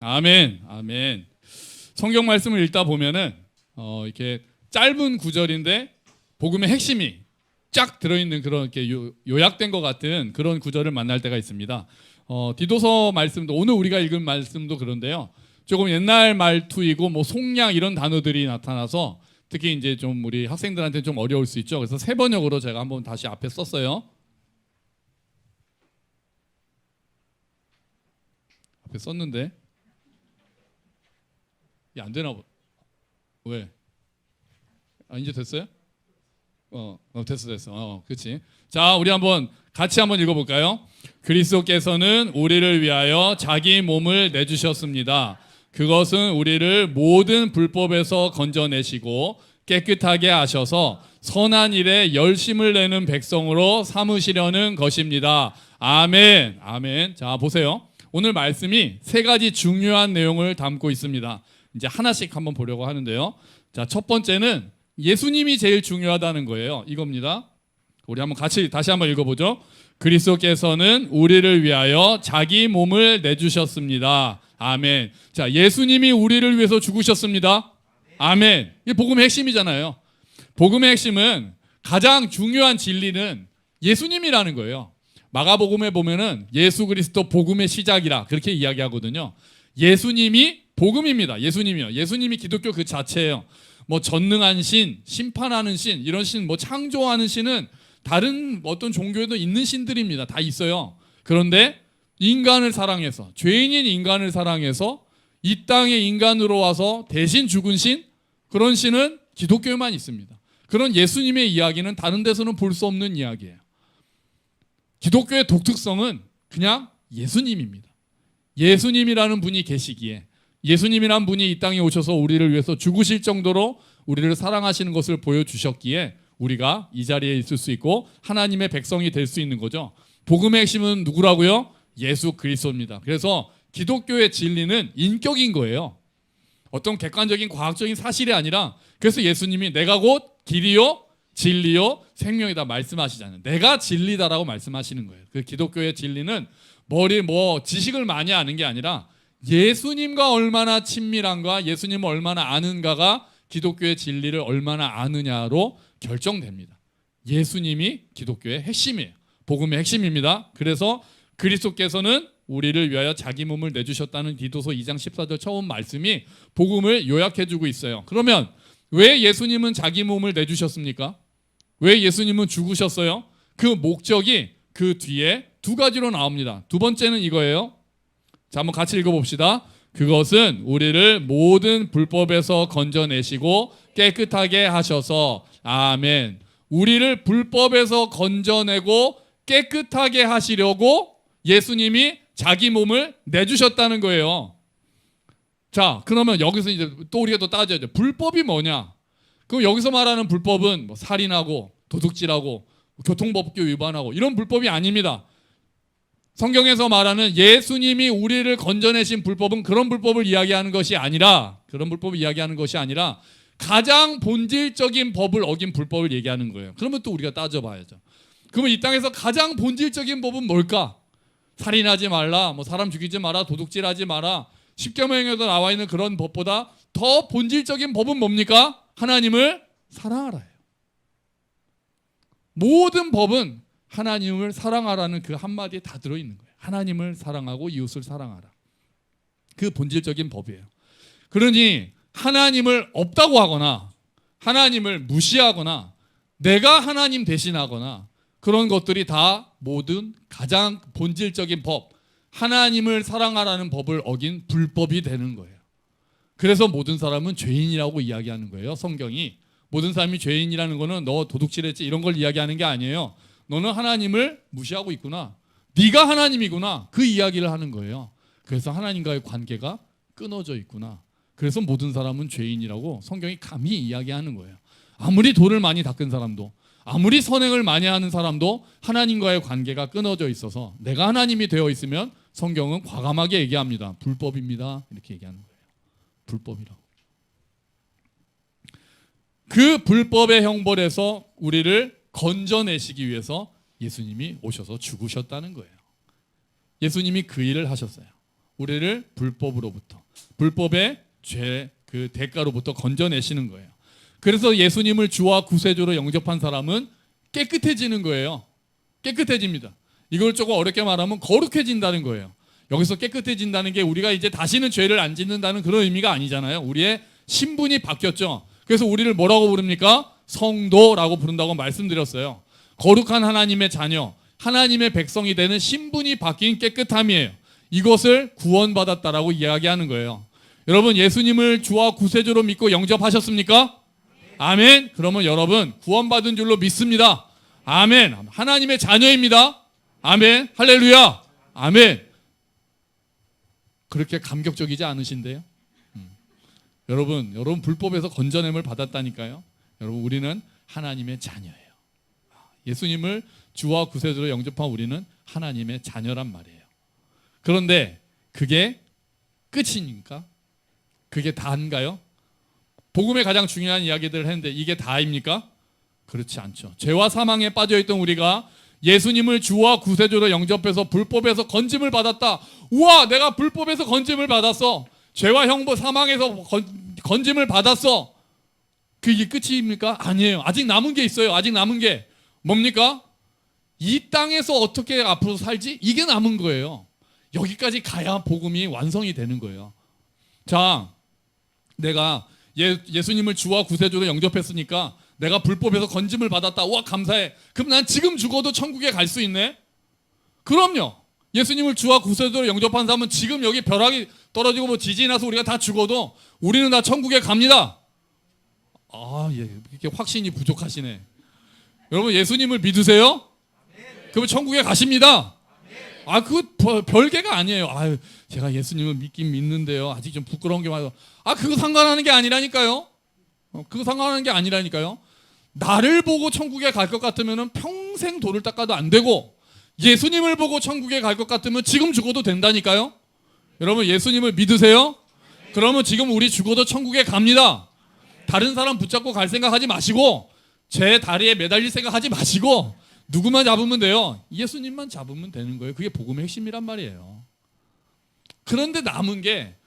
아멘, 아멘. 성경 말씀을 읽다 보면은 이렇게 짧은 구절인데 복음의 핵심이 쫙 들어있는 그런 이렇게 요약된 것 같은 그런 구절을 만날 때가 있습니다. 디도서 말씀도 오늘 우리가 읽은 말씀도 그런데요. 조금 옛날 말투이고 뭐 속량 이런 단어들이 나타나서 특히 이제 좀 우리 학생들한테 좀 어려울 수 있죠. 그래서 세 번역으로 제가 한번 다시 앞에 썼어요. 앞에 썼는데 이게 안 되나 봐. 왜? 이제 됐어요? 됐어. 그렇지. 자, 우리 한번 같이 한번 읽어볼까요? 그리스도께서는 우리를 위하여 자기 몸을 내주셨습니다. 그것은 우리를 모든 불법에서 건져내시고 깨끗하게 하셔서 선한 일에 열심을 내는 백성으로 삼으시려는 것입니다. 아멘. 아멘. 자, 보세요. 오늘 말씀이 세 가지 중요한 내용을 담고 있습니다. 이제 하나씩 한번 보려고 하는데요. 자, 첫 번째는 예수님이 제일 중요하다는 거예요. 이겁니다. 우리 한번 같이 다시 한번 읽어보죠. 그리스도께서는 우리를 위하여 자기 몸을 내주셨습니다. 아멘. 자, 예수님이 우리를 위해서 죽으셨습니다. 아멘. 이게 복음의 핵심이잖아요. 복음의 핵심은 가장 중요한 진리는 예수님이라는 거예요. 마가복음에 보면은 예수 그리스도 복음의 시작이라 그렇게 이야기하거든요. 예수님이 복음입니다. 예수님이요. 예수님이 기독교 그 자체예요. 뭐 전능한 신, 심판하는 신, 이런 신, 뭐 창조하는 신은 다른 어떤 종교에도 있는 신들입니다. 다 있어요. 그런데 인간을 사랑해서, 죄인인 인간을 사랑해서 이 땅에 인간으로 와서 대신 죽은 신, 그런 신은 기독교에만 있습니다. 그런 예수님의 이야기는 다른 데서는 볼 수 없는 이야기예요. 기독교의 독특성은 그냥 예수님입니다. 예수님이라는 분이 계시기에, 예수님이란 분이 이 땅에 오셔서 우리를 위해서 죽으실 정도로 우리를 사랑하시는 것을 보여주셨기에 우리가 이 자리에 있을 수 있고 하나님의 백성이 될 수 있는 거죠. 복음의 핵심은 누구라고요? 예수 그리스도입니다. 그래서 기독교의 진리는 인격인 거예요. 어떤 객관적인 과학적인 사실이 아니라, 그래서 예수님이 내가 곧 길이요 진리요 생명이다 말씀하시잖아요. 내가 진리다라고 말씀하시는 거예요. 그 기독교의 진리는 지식을 많이 아는 게 아니라 예수님과 얼마나 친밀한가, 예수님을 얼마나 아는가가 기독교의 진리를 얼마나 아느냐로 결정됩니다. 예수님이 기독교의 핵심이에요. 복음의 핵심입니다. 그래서 그리스도께서는 우리를 위하여 자기 몸을 내주셨다는 디도서 2장 14절 처음 말씀이 복음을 요약해주고 있어요. 그러면 왜 예수님은 자기 몸을 내주셨습니까? 왜 예수님은 죽으셨어요? 그 목적이 그 뒤에 두 가지로 나옵니다. 두 번째는 이거예요. 자, 한번 같이 읽어봅시다. 그것은 우리를 모든 불법에서 건져내시고 깨끗하게 하셔서, 아멘. 우리를 불법에서 건져내고 깨끗하게 하시려고 예수님이 자기 몸을 내주셨다는 거예요. 자, 그러면 여기서 이제 또 우리가 또 따져야죠. 불법이 뭐냐? 그럼 여기서 말하는 불법은 뭐 살인하고 도둑질하고 교통법규 위반하고 이런 불법이 아닙니다. 성경에서 말하는 예수님이 우리를 건져내신 불법은 그런 불법을 이야기하는 것이 아니라, 가장 본질적인 법을 어긴 불법을 얘기하는 거예요. 그러면 또 우리가 따져봐야죠. 그러면 이 땅에서 가장 본질적인 법은 뭘까? 살인하지 말라, 뭐 사람 죽이지 마라, 도둑질하지 마라, 십계명에도 나와 있는 그런 법보다 더 본질적인 법은 뭡니까? 하나님을 사랑하라예요. 모든 법은 하나님을 사랑하라는 그 한마디에 다 들어있는 거예요. 하나님을 사랑하고 이웃을 사랑하라. 그 본질적인 법이에요. 그러니 하나님을 없다고 하거나 하나님을 무시하거나 내가 하나님 대신하거나 그런 것들이 다 모든 가장 본질적인 법, 하나님을 사랑하라는 법을 어긴 불법이 되는 거예요. 그래서 모든 사람은 죄인이라고 이야기하는 거예요. 성경이 모든 사람이 죄인이라는 거는 너 도둑질했지 이런 걸 이야기하는 게 아니에요. 너는 하나님을 무시하고 있구나, 네가 하나님이구나, 그 이야기를 하는 거예요. 그래서 하나님과의 관계가 끊어져 있구나. 그래서 모든 사람은 죄인이라고 성경이 감히 이야기하는 거예요. 아무리 돌을 많이 닦은 사람도, 아무리 선행을 많이 하는 사람도 하나님과의 관계가 끊어져 있어서 내가 하나님이 되어 있으면 성경은 과감하게 얘기합니다. 불법입니다. 이렇게 얘기하는 거예요. 불법이라고. 그 불법의 형벌에서 우리를 건져내시기 위해서 예수님이 오셔서 죽으셨다는 거예요. 예수님이 그 일을 하셨어요. 우리를 불법으로부터, 불법의 죄 그 대가로부터 건져내시는 거예요. 그래서 예수님을 주와 구세주로 영접한 사람은 깨끗해지는 거예요. 깨끗해집니다. 이걸 조금 어렵게 말하면 거룩해진다는 거예요. 여기서 깨끗해진다는 게 우리가 이제 다시는 죄를 안 짓는다는 그런 의미가 아니잖아요. 우리의 신분이 바뀌었죠. 그래서 우리를 뭐라고 부릅니까? 성도라고 부른다고 말씀드렸어요. 거룩한 하나님의 자녀, 하나님의 백성이 되는 신분이 바뀐 깨끗함이에요. 이것을 구원받았다라고 이야기하는 거예요. 여러분, 예수님을 주와 구세주로 믿고 영접하셨습니까? 아멘. 그러면 여러분 구원받은 줄로 믿습니다. 아멘. 하나님의 자녀입니다. 아멘. 할렐루야. 아멘. 그렇게 감격적이지 않으신데요? 여러분 불법에서 건져냄을 받았다니까요. 여러분, 우리는 하나님의 자녀예요. 예수님을 주와 구세주로 영접한 우리는 하나님의 자녀란 말이에요. 그런데 그게 끝입니까? 그게 다인가요? 복음의 가장 중요한 이야기들을 했는데 이게 다입니까? 그렇지 않죠. 죄와 사망에 빠져있던 우리가 예수님을 주와 구세주로 영접해서 불법에서 건짐을 받았다. 우와, 내가 불법에서 건짐을 받았어. 죄와 형벌 사망에서 건짐을 받았어. 그게 끝입니까? 아니에요. 아직 남은 게 있어요. 아직 남은 게 뭡니까? 이 땅에서 어떻게 앞으로 살지? 이게 남은 거예요. 여기까지 가야 복음이 완성이 되는 거예요. 자, 내가 예수님을 주와 구세주로 영접했으니까 내가 불법에서 건짐을 받았다. 우와, 감사해. 그럼 난 지금 죽어도 천국에 갈 수 있네? 그럼요. 예수님을 주와 구세주로 영접한 사람은 지금 여기 벼락이 떨어지고 뭐 지진이 나서 우리가 다 죽어도 우리는 다 천국에 갑니다. 예, 이렇게 확신이 부족하시네. 여러분, 예수님을 믿으세요? 그러면 천국에 가십니다. 그거 별개가 아니에요. 제가 예수님을 믿긴 믿는데요. 아직 좀 부끄러운 게 많아서. 그거 상관하는 게 아니라니까요. 그거 상관하는 게 아니라니까요. 나를 보고 천국에 갈 것 같으면 평생 돌을 닦아도 안 되고, 예수님을 보고 천국에 갈 것 같으면 지금 죽어도 된다니까요. 여러분, 예수님을 믿으세요? 그러면 지금 우리 죽어도 천국에 갑니다. 다른 사람 붙잡고 갈 생각하지 마시고, 제 다리에 매달릴 생각하지 마시고, 누구만 잡으면 돼요? 예수님만 잡으면 되는 거예요. 그게 복음의 핵심이란 말이에요. 그런데 남은 게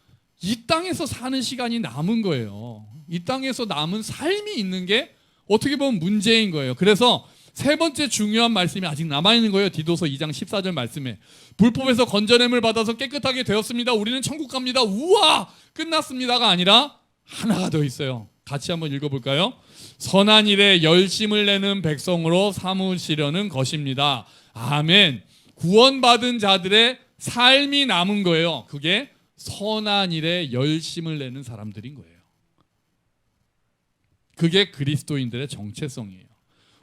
이 땅에서 사는 시간이 남은 거예요. 이 땅에서 남은 삶이 있는 게 어떻게 보면 문제인 거예요. 그래서 세 번째 중요한 말씀이 아직 남아있는 거예요. 디도서 2장 14절 말씀에 불법에서 건져냄을 받아서 깨끗하게 되었습니다. 우리는 천국 갑니다. 우와, 끝났습니다가 아니라 하나가 더 있어요. 같이 한번 읽어볼까요? 선한 일에 열심을 내는 백성으로 삼으시려는 것입니다. 아멘. 구원받은 자들의 삶이 남은 거예요. 그게 선한 일에 열심을 내는 사람들인 거예요. 그게 그리스도인들의 정체성이에요.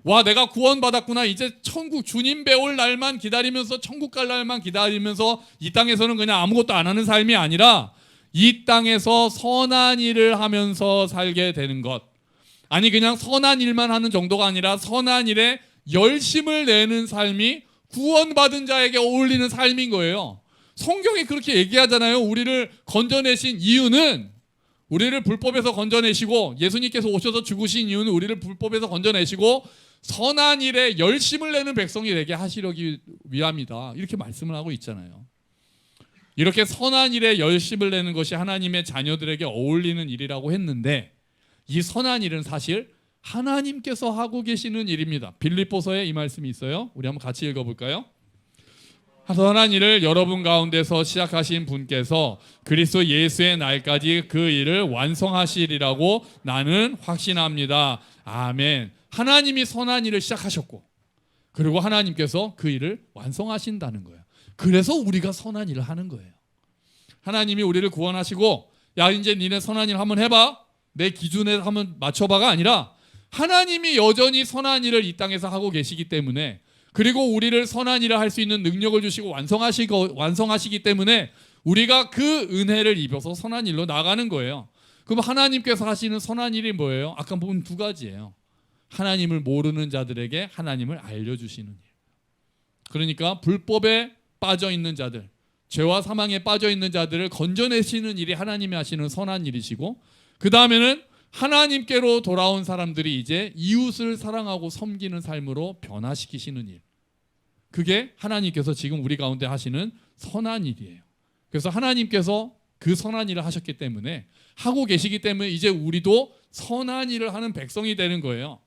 와, 내가 구원받았구나. 이제 천국 주님 배울 날만 기다리면서, 천국 갈 날만 기다리면서 이 땅에서는 그냥 아무것도 안 하는 삶이 아니라 이 땅에서 선한 일을 하면서 살게 되는 것. 아니, 그냥 선한 일만 하는 정도가 아니라 선한 일에 열심을 내는 삶이 구원받은 자에게 어울리는 삶인 거예요. 성경이 그렇게 얘기하잖아요. 우리를 건져내신 이유는, 우리를 불법에서 건져내시고, 예수님께서 오셔서 죽으신 이유는 우리를 불법에서 건져내시고 선한 일에 열심을 내는 백성이 되게 하시려기 위함이다. 이렇게 말씀을 하고 있잖아요. 이렇게 선한 일에 열심을 내는 것이 하나님의 자녀들에게 어울리는 일이라고 했는데, 이 선한 일은 사실 하나님께서 하고 계시는 일입니다. 빌립보서에 이 말씀이 있어요. 우리 한번 같이 읽어볼까요? 선한 일을 여러분 가운데서 시작하신 분께서 그리스도 예수의 날까지 그 일을 완성하시리라고 나는 확신합니다. 아멘. 하나님이 선한 일을 시작하셨고, 그리고 하나님께서 그 일을 완성하신다는 거예요. 그래서 우리가 선한 일을 하는 거예요. 하나님이 우리를 구원하시고, 야, 이제 니네 선한 일 한번 해봐, 내 기준에 한번 맞춰봐가 아니라 하나님이 여전히 선한 일을 이 땅에서 하고 계시기 때문에, 그리고 우리를 선한 일을 할 수 있는 능력을 주시고 완성하시기 때문에 우리가 그 은혜를 입어서 선한 일로 나가는 거예요. 그럼 하나님께서 하시는 선한 일이 뭐예요? 아까 본 두 가지예요. 하나님을 모르는 자들에게 하나님을 알려주시는 일. 그러니까 불법에 빠져있는 자들, 죄와 사망에 빠져있는 자들을 건져내시는 일이 하나님이 하시는 선한 일이시고, 그 다음에는 하나님께로 돌아온 사람들이 이제 이웃을 사랑하고 섬기는 삶으로 변화시키시는 일. 그게 하나님께서 지금 우리 가운데 하시는 선한 일이에요. 그래서 하나님께서 그 선한 일을 하셨기 때문에, 하고 계시기 때문에 이제 우리도 선한 일을 하는 백성이 되는 거예요.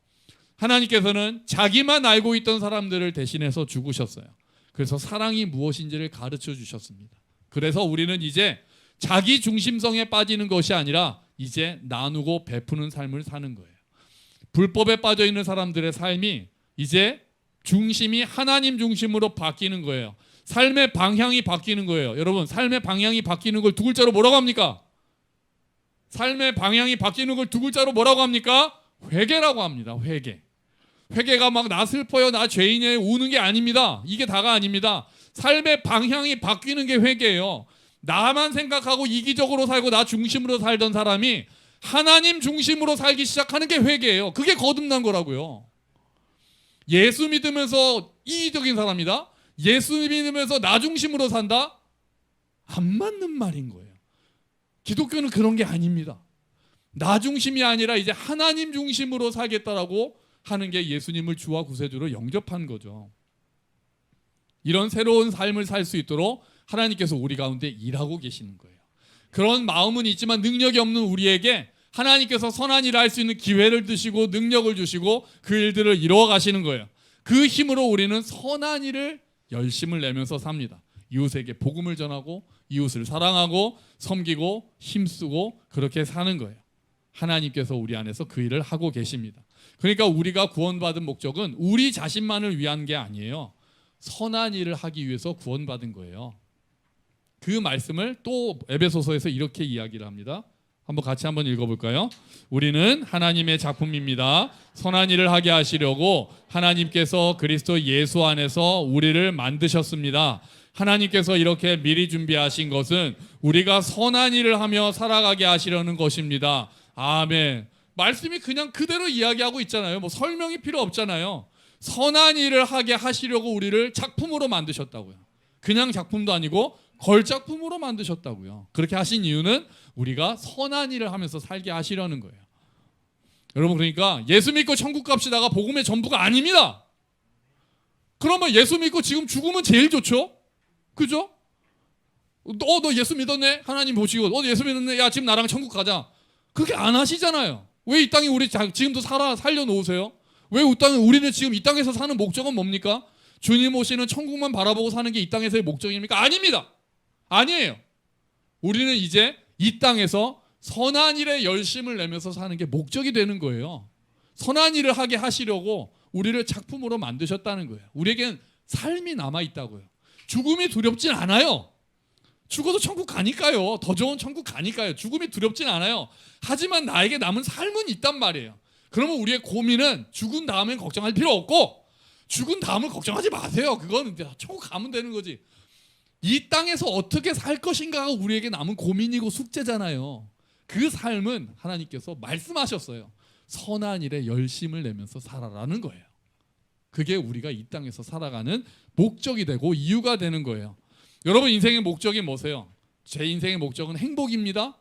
하나님께서는 자기만 알고 있던 사람들을 대신해서 죽으셨어요. 그래서 사랑이 무엇인지를 가르쳐 주셨습니다. 그래서 우리는 이제 자기 중심성에 빠지는 것이 아니라 이제 나누고 베푸는 삶을 사는 거예요. 불법에 빠져 있는 사람들의 삶이 이제 중심이 하나님 중심으로 바뀌는 거예요. 삶의 방향이 바뀌는 거예요. 여러분, 삶의 방향이 바뀌는 걸 두 글자로 뭐라고 합니까? 삶의 방향이 바뀌는 걸 두 글자로 뭐라고 합니까? 회개라고 합니다. 회개. 회개가 막 나 슬퍼요, 나 죄인이에요, 우는 게 아닙니다. 이게 다가 아닙니다. 삶의 방향이 바뀌는 게 회개예요. 나만 생각하고 이기적으로 살고 나 중심으로 살던 사람이 하나님 중심으로 살기 시작하는 게 회개예요. 그게 거듭난 거라고요. 예수 믿으면서 이기적인 사람이다? 예수 믿으면서 나 중심으로 산다? 안 맞는 말인 거예요. 기독교는 그런 게 아닙니다. 나 중심이 아니라 이제 하나님 중심으로 살겠다라고 하는 게 예수님을 주와 구세주로 영접한 거죠. 이런 새로운 삶을 살 수 있도록 하나님께서 우리 가운데 일하고 계시는 거예요. 그런 마음은 있지만 능력이 없는 우리에게 하나님께서 선한 일을 할 수 있는 기회를 주시고 능력을 주시고 그 일들을 이루어 가시는 거예요. 그 힘으로 우리는 선한 일을 열심을 내면서 삽니다. 이웃에게 복음을 전하고 이웃을 사랑하고 섬기고 힘쓰고 그렇게 사는 거예요. 하나님께서 우리 안에서 그 일을 하고 계십니다. 그러니까 우리가 구원받은 목적은 우리 자신만을 위한 게 아니에요. 선한 일을 하기 위해서 구원받은 거예요. 그 말씀을 또 에베소서에서 이렇게 이야기를 합니다. 같이 한번 읽어볼까요? 우리는 하나님의 작품입니다. 선한 일을 하게 하시려고 하나님께서 그리스도 예수 안에서 우리를 만드셨습니다. 하나님께서 이렇게 미리 준비하신 것은 우리가 선한 일을 하며 살아가게 하시려는 것입니다. 아멘. 말씀이 그냥 그대로 이야기하고 있잖아요. 뭐 설명이 필요 없잖아요. 선한 일을 하게 하시려고 우리를 작품으로 만드셨다고요. 그냥 작품도 아니고 걸작품으로 만드셨다고요. 그렇게 하신 이유는 우리가 선한 일을 하면서 살게 하시려는 거예요. 여러분, 그러니까 예수 믿고 천국 갑시다가 복음의 전부가 아닙니다. 그러면 예수 믿고 지금 죽으면 제일 좋죠? 그죠? 너 예수 믿었네? 하나님 보시고 너 예수 믿었네? 야, 지금 나랑 천국 가자. 그렇게 안 하시잖아요. 왜 이 땅에 우리 지금도 살려놓으세요? 왜 우리는 지금 이 땅에서 사는 목적은 뭡니까? 주님 오시는 천국만 바라보고 사는 게 이 땅에서의 목적입니까? 아닙니다. 아니에요. 우리는 이제 이 땅에서 선한 일에 열심을 내면서 사는 게 목적이 되는 거예요. 선한 일을 하게 하시려고 우리를 작품으로 만드셨다는 거예요. 우리에겐 삶이 남아있다고요. 죽음이 두렵진 않아요. 죽어도 천국 가니까요. 더 좋은 천국 가니까요. 죽음이 두렵진 않아요. 하지만 나에게 남은 삶은 있단 말이에요. 그러면 우리의 고민은 죽은 다음엔 걱정할 필요 없고 죽은 다음을 걱정하지 마세요. 그거는 천국 가면 되는 거지. 이 땅에서 어떻게 살 것인가가 우리에게 남은 고민이고 숙제잖아요. 그 삶은 하나님께서 말씀하셨어요. 선한 일에 열심을 내면서 살아라는 거예요. 그게 우리가 이 땅에서 살아가는 목적이 되고 이유가 되는 거예요. 여러분, 인생의 목적이 뭐세요? 제 인생의 목적은 행복입니다.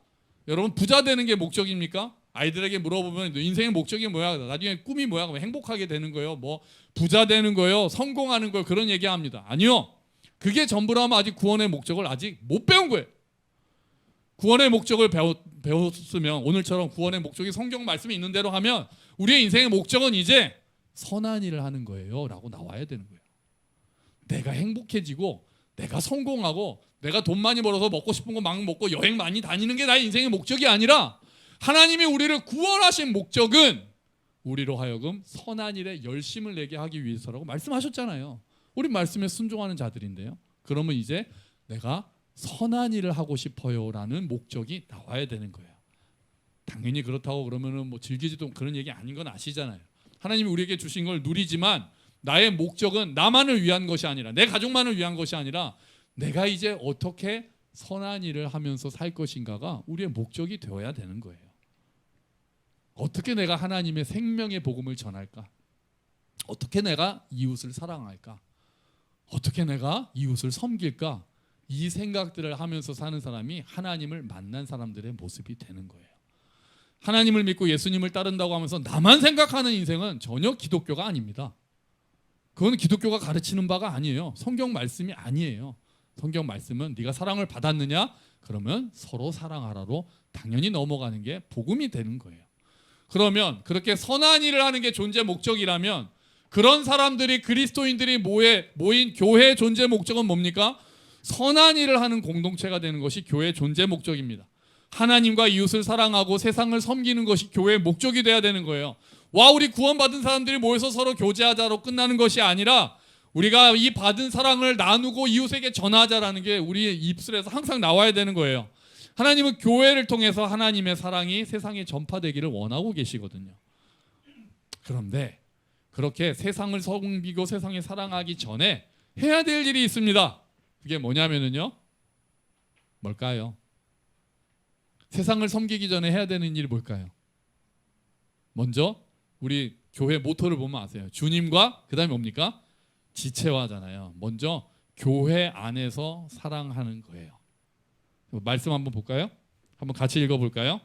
여러분, 부자 되는 게 목적입니까? 아이들에게 물어보면 인생의 목적이 뭐야? 나중에 꿈이 뭐야? 그러면 행복하게 되는 거예요. 뭐 부자 되는 거예요? 성공하는 거예요? 그런 얘기합니다. 아니요. 그게 전부라면 아직 구원의 목적을 아직 못 배운 거예요. 구원의 목적을 배웠으면 오늘처럼 구원의 목적이 성경 말씀이 있는 대로 하면 우리의 인생의 목적은 이제 선한 일을 하는 거예요 라고 나와야 되는 거예요. 내가 행복해지고 내가 성공하고 내가 돈 많이 벌어서 먹고 싶은 거 막 먹고 여행 많이 다니는 게 나의 인생의 목적이 아니라 하나님이 우리를 구원하신 목적은 우리로 하여금 선한 일에 열심을 내게 하기 위해서라고 말씀하셨잖아요. 우리 말씀에 순종하는 자들인데요. 그러면 이제 내가 선한 일을 하고 싶어요라는 목적이 나와야 되는 거예요. 당연히 그렇다고 그러면은 뭐 즐기지도 그런 얘기 아닌 건 아시잖아요. 하나님이 우리에게 주신 걸 누리지만 나의 목적은 나만을 위한 것이 아니라 내 가족만을 위한 것이 아니라 내가 이제 어떻게 선한 일을 하면서 살 것인가가 우리의 목적이 되어야 되는 거예요. 어떻게 내가 하나님의 생명의 복음을 전할까? 어떻게 내가 이웃을 사랑할까? 어떻게 내가 이웃을 섬길까? 이 생각들을 하면서 사는 사람이 하나님을 만난 사람들의 모습이 되는 거예요. 하나님을 믿고 예수님을 따른다고 하면서 나만 생각하는 인생은 전혀 기독교가 아닙니다. 그건 기독교가 가르치는 바가 아니에요. 성경 말씀이 아니에요. 성경 말씀은 네가 사랑을 받았느냐? 그러면 서로 사랑하라로 당연히 넘어가는 게 복음이 되는 거예요. 그러면 그렇게 선한 일을 하는 게 존재 목적이라면 그런 사람들이 그리스도인들이 모인 교회의 존재 목적은 뭡니까? 선한 일을 하는 공동체가 되는 것이 교회의 존재 목적입니다. 하나님과 이웃을 사랑하고 세상을 섬기는 것이 교회의 목적이 돼야 되는 거예요. 우리 구원받은 사람들이 모여서 서로 교제하자로 끝나는 것이 아니라 우리가 이 받은 사랑을 나누고 이웃에게 전하자라는 게 우리의 입술에서 항상 나와야 되는 거예요. 하나님은 교회를 통해서 하나님의 사랑이 세상에 전파되기를 원하고 계시거든요. 그런데 그렇게 세상을 섬기고 세상에 사랑하기 전에 해야 될 일이 있습니다. 그게 뭐냐면요. 뭘까요? 세상을 섬기기 전에 해야 되는 일이 뭘까요? 먼저 우리 교회 모토를 보면 아세요. 주님과 그 다음에 뭡니까? 지체화잖아요. 먼저 교회 안에서 사랑하는 거예요. 말씀 한번 볼까요? 한번 같이 읽어볼까요?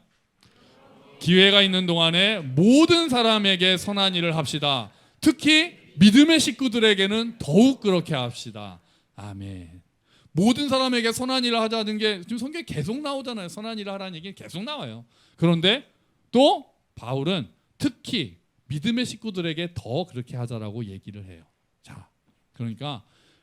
기회가 있는 동안에 모든 사람에게 선한 일을 합시다. 특히 믿음의 식구들에게는 더욱 그렇게 합시다. 아멘. 모든 사람에게 선한 일을 하자는 게 지금 성경에 계속 나오잖아요. 선한 일을 하라는 얘기 계속 나와요. 그런데 또 바울은 특히 믿음의 식구들에게 더 그렇게 하자라고 얘기를 해요. 자, 그러니까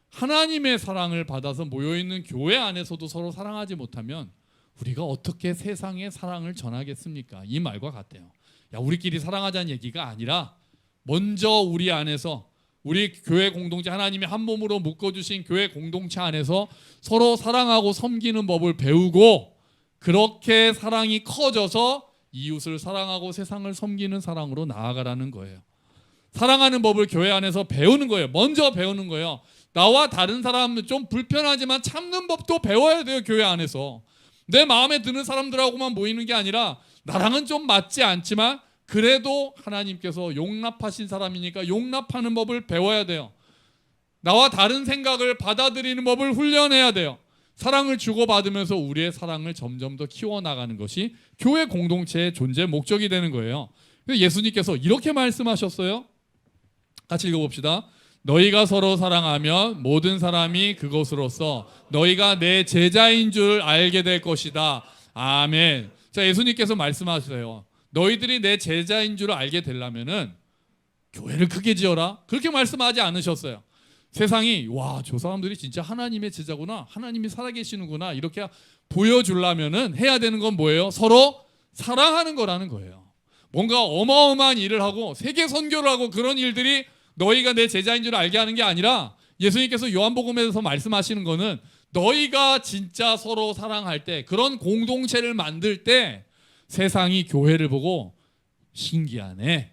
하나님의 사랑을 받아서 모여있는 교회 안에서도 서로 사랑하지 못하면 우리가 어떻게 세상에 사랑을 전하겠습니까? 이 말과 같대요. 우리끼리 사랑하자는 얘기가 아니라 먼저 우리 안에서 우리 교회 공동체 하나님이 한 몸으로 묶어주신 교회 공동체 안에서 서로 사랑하고 섬기는 법을 배우고 그렇게 사랑이 커져서 이웃을 사랑하고 세상을 섬기는 사랑으로 나아가라는 거예요. 사랑하는 법을 교회 안에서 배우는 거예요. 먼저 배우는 거예요. 나와 다른 사람은 좀 불편하지만 참는 법도 배워야 돼요. 교회 안에서. 내 마음에 드는 사람들하고만 모이는 게 아니라 나랑은 좀 맞지 않지만 그래도 하나님께서 용납하신 사람이니까 용납하는 법을 배워야 돼요. 나와 다른 생각을 받아들이는 법을 훈련해야 돼요. 사랑을 주고받으면서 우리의 사랑을 점점 더 키워나가는 것이 교회 공동체의 존재 목적이 되는 거예요. 예수님께서 이렇게 말씀하셨어요. 같이 읽어봅시다. 너희가 서로 사랑하면 모든 사람이 그것으로서 너희가 내 제자인 줄 알게 될 것이다. 아멘. 자, 예수님께서 말씀하세요. 너희들이 내 제자인 줄 알게 되려면은 교회를 크게 지어라. 그렇게 말씀하지 않으셨어요. 세상이 저 사람들이 진짜 하나님의 제자구나. 하나님이 살아계시는구나. 이렇게 보여주려면은 해야 되는 건 뭐예요? 서로 사랑하는 거라는 거예요. 뭔가 어마어마한 일을 하고 세계 선교를 하고 그런 일들이 너희가 내 제자인 줄 알게 하는 게 아니라 예수님께서 요한복음에서 말씀하시는 거는 너희가 진짜 서로 사랑할 때 그런 공동체를 만들 때 세상이 교회를 보고 신기하네.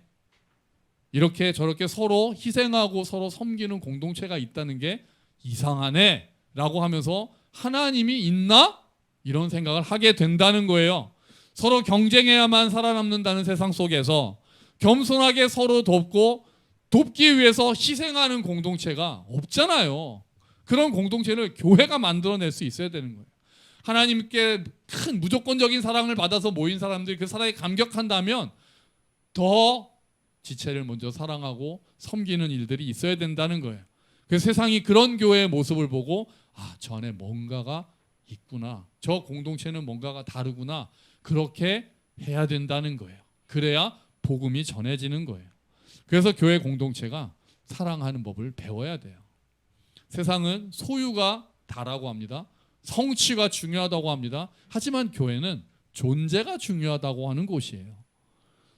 이렇게 저렇게 서로 희생하고 서로 섬기는 공동체가 있다는 게 이상하네 라고 하면서 하나님이 있나? 이런 생각을 하게 된다는 거예요. 서로 경쟁해야만 살아남는다는 세상 속에서 겸손하게 서로 돕기 위해서 희생하는 공동체가 없잖아요. 그런 공동체를 교회가 만들어낼 수 있어야 되는 거예요. 하나님께 큰 무조건적인 사랑을 받아서 모인 사람들이 그 사랑에 감격한다면 더 지체를 먼저 사랑하고 섬기는 일들이 있어야 된다는 거예요. 그래서 세상이 그런 교회의 모습을 보고 저 안에 뭔가가 있구나. 저 공동체는 뭔가가 다르구나. 그렇게 해야 된다는 거예요. 그래야 복음이 전해지는 거예요. 그래서 교회 공동체가 사랑하는 법을 배워야 돼요. 세상은 소유가 다라고 합니다. 성취가 중요하다고 합니다. 하지만 교회는 존재가 중요하다고 하는 곳이에요.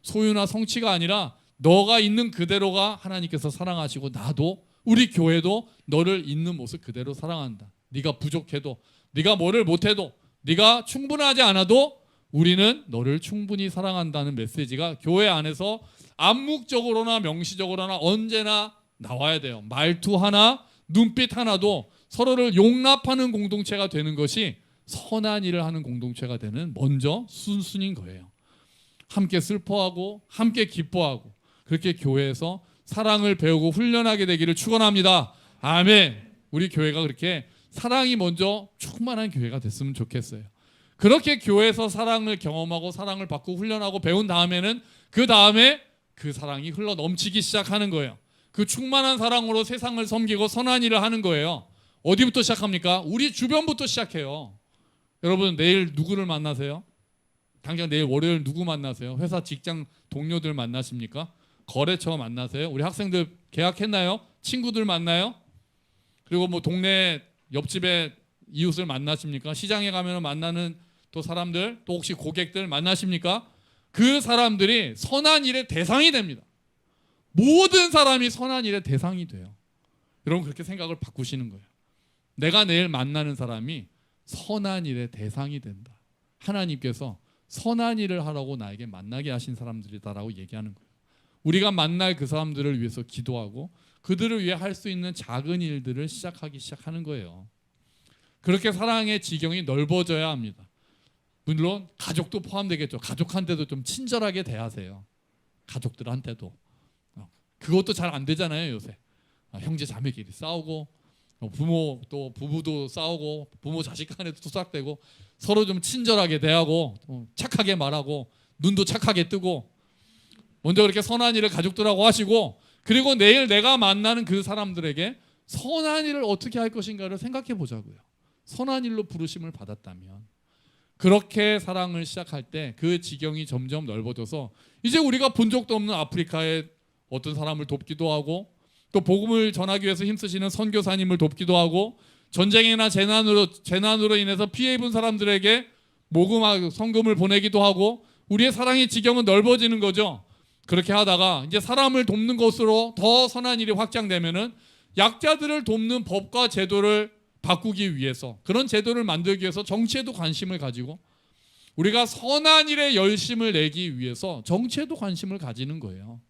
소유나 성취가 아니라 너가 있는 그대로가 하나님께서 사랑하시고 나도 우리 교회도 너를 있는 모습 그대로 사랑한다. 네가 부족해도 네가 뭐를 못해도 네가 충분하지 않아도 우리는 너를 충분히 사랑한다는 메시지가 교회 안에서 암묵적으로나 명시적으로나 언제나 나와야 돼요. 말투 하나, 눈빛 하나도 서로를 용납하는 공동체가 되는 것이 선한 일을 하는 공동체가 되는 먼저 순순인 거예요. 함께 슬퍼하고 함께 기뻐하고 그렇게 교회에서 사랑을 배우고 훈련하게 되기를 축원합니다. 아멘. 우리 교회가 그렇게 사랑이 먼저 충만한 교회가 됐으면 좋겠어요. 그렇게 교회에서 사랑을 경험하고 사랑을 받고 훈련하고 배운 다음에는 그 다음에 그 사랑이 흘러 넘치기 시작하는 거예요. 그 충만한 사랑으로 세상을 섬기고 선한 일을 하는 거예요. 어디부터 시작합니까? 우리 주변부터 시작해요. 여러분 내일 누구를 만나세요? 당장 내일 월요일 누구 만나세요? 회사 직장 동료들 만나십니까? 거래처 만나세요? 우리 학생들 계약했나요? 친구들 만나요? 그리고 뭐 동네 옆집에 이웃을 만나십니까? 시장에 가면 만나는 또 사람들, 또 혹시 고객들 만나십니까? 그 사람들이 선한 일의 대상이 됩니다. 모든 사람이 선한 일의 대상이 돼요. 여러분 그렇게 생각을 바꾸시는 거예요. 내가 내일 만나는 사람이 선한 일의 대상이 된다. 하나님께서 선한 일을 하라고 나에게 만나게 하신 사람들이다라고 얘기하는 거예요. 우리가 만날 그 사람들을 위해서 기도하고 그들을 위해 할 수 있는 작은 일들을 시작하는 거예요. 그렇게 사랑의 지경이 넓어져야 합니다. 물론 가족도 포함되겠죠. 가족한테도 좀 친절하게 대하세요. 가족들한테도. 그것도 잘 안 되잖아요 요새. 형제 자매끼리 싸우고 부모 또 부부도 싸우고 부모 자식 간에도 토삭대고 서로 좀 친절하게 대하고 착하게 말하고 눈도 착하게 뜨고 먼저 그렇게 선한 일을 가족들하고 하시고 그리고 내일 내가 만나는 그 사람들에게 선한 일을 어떻게 할 것인가를 생각해 보자고요. 선한 일로 부르심을 받았다면 그렇게 사랑을 시작할 때 그 지경이 점점 넓어져서 이제 우리가 본 적도 없는 아프리카의 어떤 사람을 돕기도 하고 또 복음을 전하기 위해서 힘쓰시는 선교사님을 돕기도 하고 전쟁이나 재난으로 인해서 피해 입은 사람들에게 모금하고 성금을 보내기도 하고 우리의 사랑의 지경은 넓어지는 거죠. 그렇게 하다가 이제 사람을 돕는 것으로 더 선한 일이 확장되면은 약자들을 돕는 법과 제도를 바꾸기 위해서 그런 제도를 만들기 위해서 정치에도 관심을 가지고 우리가 선한 일에 열심을 내기 위해서 정치에도 관심을 가지는 거예요.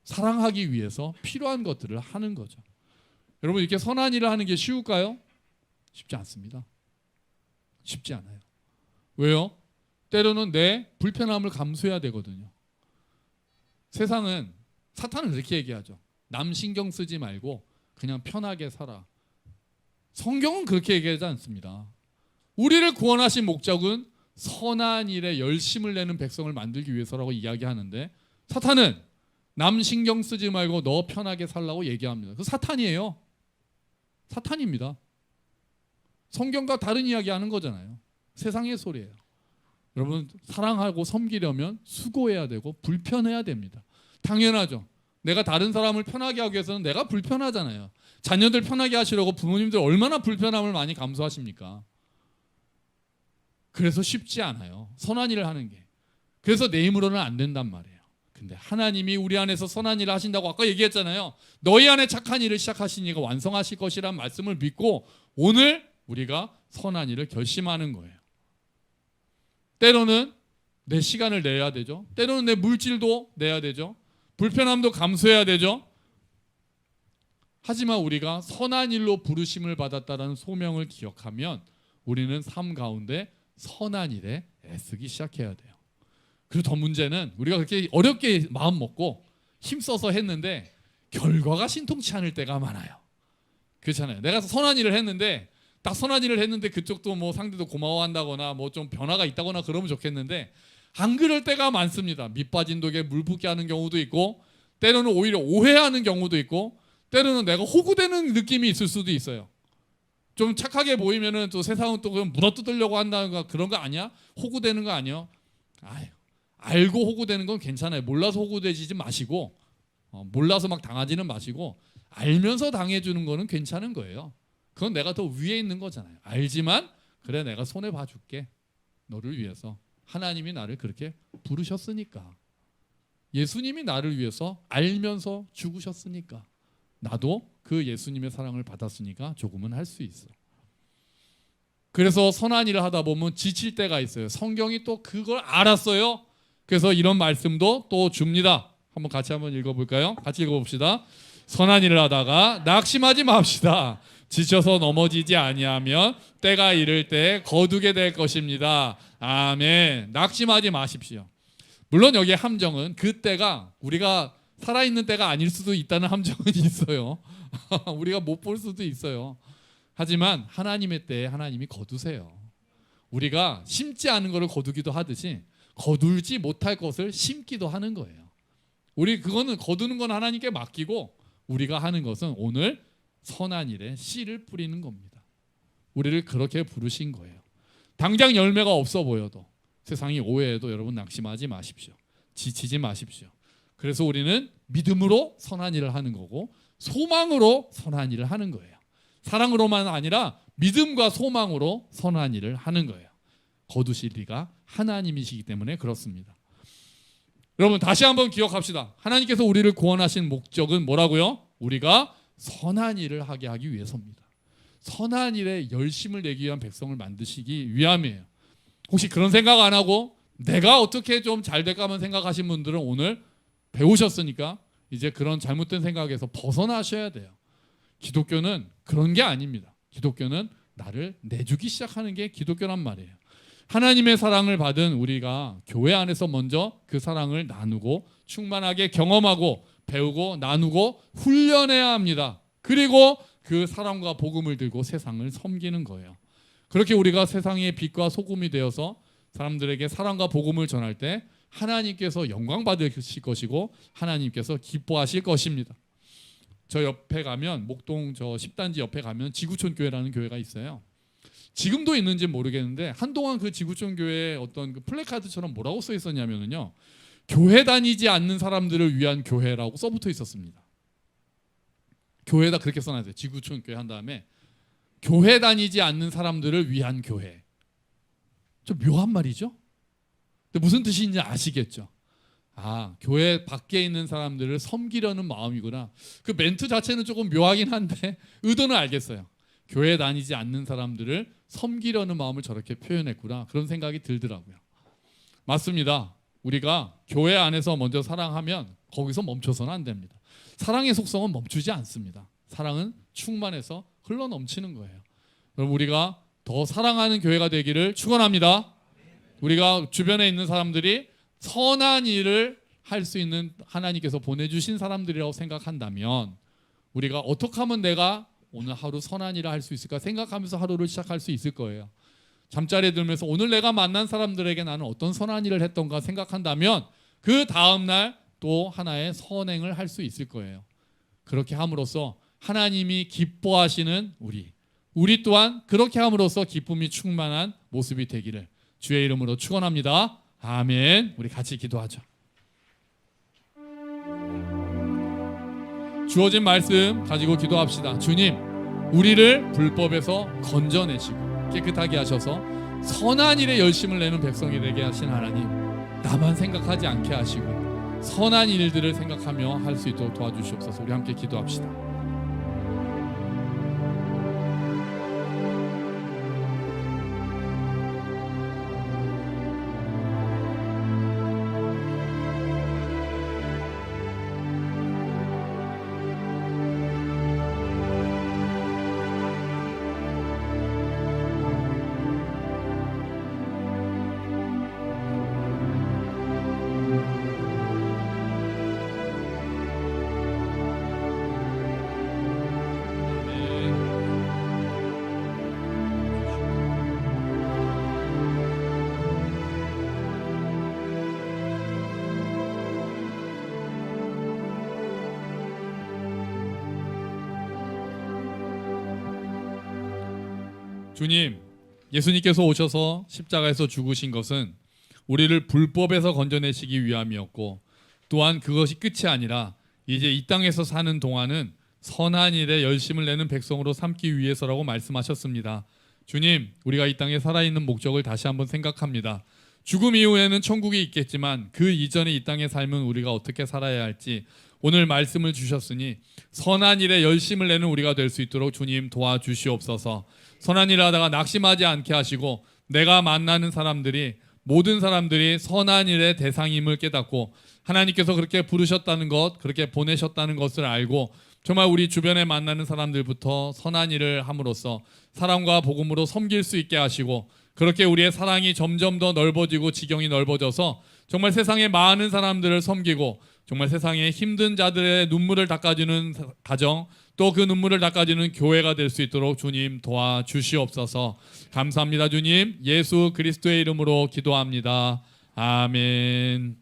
사랑하기 위해서 필요한 것들을 하는 거죠. 여러분 이렇게 선한 일을 하는 게 쉬울까요? 쉽지 않습니다. 쉽지 않아요. 왜요? 때로는 내 불편함을 감수해야 되거든요. 세상은 사탄은 이렇게 얘기하죠. 남 신경 쓰지 말고 그냥 편하게 살아. 성경은 그렇게 얘기하지 않습니다. 우리를 구원하신 목적은 선한 일에 열심을 내는 백성을 만들기 위해서라고 이야기하는데 사탄은 남 신경 쓰지 말고 너 편하게 살라고 얘기합니다. 그 사탄이에요. 사탄입니다. 성경과 다른 이야기 하는 거잖아요. 세상의 소리예요. 여러분 사랑하고 섬기려면 수고해야 되고 불편해야 됩니다. 당연하죠. 내가 다른 사람을 편하게 하기 위해서는 내가 불편하잖아요. 자녀들 편하게 하시려고 부모님들 얼마나 불편함을 많이 감수하십니까? 그래서 쉽지 않아요. 선한 일을 하는 게. 그래서 내 힘으로는 안 된단 말이에요. 근데 하나님이 우리 안에서 선한 일을 하신다고 아까 얘기했잖아요. 너희 안에 착한 일을 시작하신 이가 완성하실 것이란 말씀을 믿고 오늘 우리가 선한 일을 결심하는 거예요. 때로는 내 시간을 내야 되죠. 때로는 내 물질도 내야 되죠. 불편함도 감수해야 되죠. 하지만 우리가 선한 일로 부르심을 받았다는 소명을 기억하면 우리는 삶 가운데 선한 일에 애쓰기 시작해야 돼요. 그리고 더 문제는 우리가 그렇게 어렵게 마음 먹고 힘써서 했는데 결과가 신통치 않을 때가 많아요. 그렇잖아요. 내가 선한 일을 했는데 딱 선한 일을 했는데 그쪽도 뭐 상대도 고마워한다거나 뭐 좀 변화가 있다거나 그러면 좋겠는데 안 그럴 때가 많습니다. 밑 빠진 독에 물 붓게 하는 경우도 있고 때로는 오히려 오해하는 경우도 있고 때로는 내가 호구되는 느낌이 있을 수도 있어요. 좀 착하게 보이면은 또 세상은 또 그냥 물어뜯으려고 한다는 거 그런 거 아니야? 호구되는 거 아니야? 아유, 알고 호구되는 건 괜찮아요. 몰라서 호구되지 마시고 몰라서 막 당하지는 마시고 알면서 당해주는 거는 괜찮은 거예요. 그건 내가 더 위에 있는 거잖아요. 알지만 그래 내가 손해 봐줄게. 너를 위해서. 하나님이 나를 그렇게 부르셨으니까. 예수님이 나를 위해서 알면서 죽으셨으니까. 나도 그 예수님의 사랑을 받았으니까 조금은 할 수 있어. 그래서 선한 일을 하다 보면 지칠 때가 있어요. 성경이 또 그걸 알았어요. 그래서 이런 말씀도 또 줍니다. 한번 같이 한번 읽어볼까요? 같이 읽어봅시다. 선한 일을 하다가 낙심하지 맙시다. 지쳐서 넘어지지 아니하면 때가 이를 때 거두게 될 것입니다. 아멘. 낙심하지 마십시오. 물론 여기에 함정은 그 때가 우리가 살아있는 때가 아닐 수도 있다는 함정은 있어요. 우리가 못 볼 수도 있어요. 하지만 하나님의 때에 하나님이 거두세요. 우리가 심지 않은 것을 거두기도 하듯이 거둘지 못할 것을 심기도 하는 거예요. 우리 그거는 거두는 건 하나님께 맡기고 우리가 하는 것은 오늘 선한 일에 씨를 뿌리는 겁니다. 우리를 그렇게 부르신 거예요. 당장 열매가 없어 보여도, 세상이 오해해도 여러분 낙심하지 마십시오. 지치지 마십시오. 그래서 우리는 믿음으로 선한 일을 하는 거고 소망으로 선한 일을 하는 거예요. 사랑으로만 아니라 믿음과 소망으로 선한 일을 하는 거예요. 거두실 리가 하나님이시기 때문에 그렇습니다. 여러분 다시 한번 기억합시다. 하나님께서 우리를 구원하신 목적은 뭐라고요? 우리가 선한 일을 하게 하기 위해서입니다. 선한 일에 열심을 내기 위한 백성을 만드시기 위함이에요. 혹시 그런 생각 안 하고 내가 어떻게 좀 잘 될까만 생각하신 분들은 오늘 배우셨으니까 이제 그런 잘못된 생각에서 벗어나셔야 돼요. 기독교는 그런 게 아닙니다. 기독교는 나를 내주기 시작하는 게 기독교란 말이에요. 하나님의 사랑을 받은 우리가 교회 안에서 먼저 그 사랑을 나누고 충만하게 경험하고 배우고 나누고 훈련해야 합니다. 그리고 그 사랑과 복음을 들고 세상을 섬기는 거예요. 그렇게 우리가 세상의 빛과 소금이 되어서 사람들에게 사랑과 복음을 전할 때 하나님께서 영광 받으실 것이고 하나님께서 기뻐하실 것입니다. 저 옆에 가면 목동 저 10단지 옆에 가면 지구촌 교회라는 교회가 있어요. 지금도 있는지 모르겠는데 한동안 그 지구촌 교회에 어떤 그 플래카드처럼 뭐라고 써 있었냐면요, 교회 다니지 않는 사람들을 위한 교회라고 써붙어 있었습니다. 교회에다 그렇게 써놨어요. 지구촌 교회 한 다음에 교회 다니지 않는 사람들을 위한 교회. 좀 묘한 말이죠. 근데 무슨 뜻인지 아시겠죠? 아, 교회 밖에 있는 사람들을 섬기려는 마음이구나. 그 멘트 자체는 조금 묘하긴 한데 의도는 알겠어요. 교회 다니지 않는 사람들을 섬기려는 마음을 저렇게 표현했구나, 그런 생각이 들더라고요. 맞습니다. 우리가 교회 안에서 먼저 사랑하면 거기서 멈춰서는 안 됩니다. 사랑의 속성은 멈추지 않습니다. 사랑은 충만해서 흘러넘치는 거예요. 여러분 우리가 더 사랑하는 교회가 되기를 축원합니다. 우리가 주변에 있는 사람들이 선한 일을 할 수 있는 하나님께서 보내주신 사람들이라고 생각한다면 우리가 어떻게 하면 내가 오늘 하루 선한 일을 할 수 있을까 생각하면서 하루를 시작할 수 있을 거예요. 잠자리에 들면서 오늘 내가 만난 사람들에게 나는 어떤 선한 일을 했던가 생각한다면 그 다음날 또 하나의 선행을 할 수 있을 거예요. 그렇게 함으로써 하나님이 기뻐하시는 우리 또한 그렇게 함으로써 기쁨이 충만한 모습이 되기를 주의 이름으로 축원합니다. 아멘. 우리 같이 기도하죠. 주어진 말씀 가지고 기도합시다. 주님, 우리를 불법에서 건져내시고 깨끗하게 하셔서 선한 일에 열심을 내는 백성이 되게 하신 하나님, 나만 생각하지 않게 하시고 선한 일들을 생각하며 할 수 있도록 도와주시옵소서. 우리 함께 기도합시다. 주님, 예수님께서 오셔서 십자가에서 죽으신 것은 우리를 불법에서 건져내시기 위함이었고 또한 그것이 끝이 아니라 이제 이 땅에서 사는 동안은 선한 일에 열심을 내는 백성으로 삼기 위해서라고 말씀하셨습니다. 주님, 우리가 이 땅에 살아있는 목적을 다시 한번 생각합니다. 죽음 이후에는 천국이 있겠지만 그 이전에 이 땅의 삶은 우리가 어떻게 살아야 할지 오늘 말씀을 주셨으니 선한 일에 열심을 내는 우리가 될 수 있도록 주님 도와주시옵소서. 선한 일을 하다가 낙심하지 않게 하시고 내가 만나는 사람들이 모든 사람들이 선한 일의 대상임을 깨닫고 하나님께서 그렇게 부르셨다는 것, 그렇게 보내셨다는 것을 알고 정말 우리 주변에 만나는 사람들부터 선한 일을 함으로써 사랑과 복음으로 섬길 수 있게 하시고 그렇게 우리의 사랑이 점점 더 넓어지고 지경이 넓어져서 정말 세상의 많은 사람들을 섬기고 정말 세상의 힘든 자들의 눈물을 닦아주는 가정, 또 그 눈물을 닦아주는 교회가 될 수 있도록 주님 도와주시옵소서. 감사합니다. 주님, 예수 그리스도의 이름으로 기도합니다. 아멘.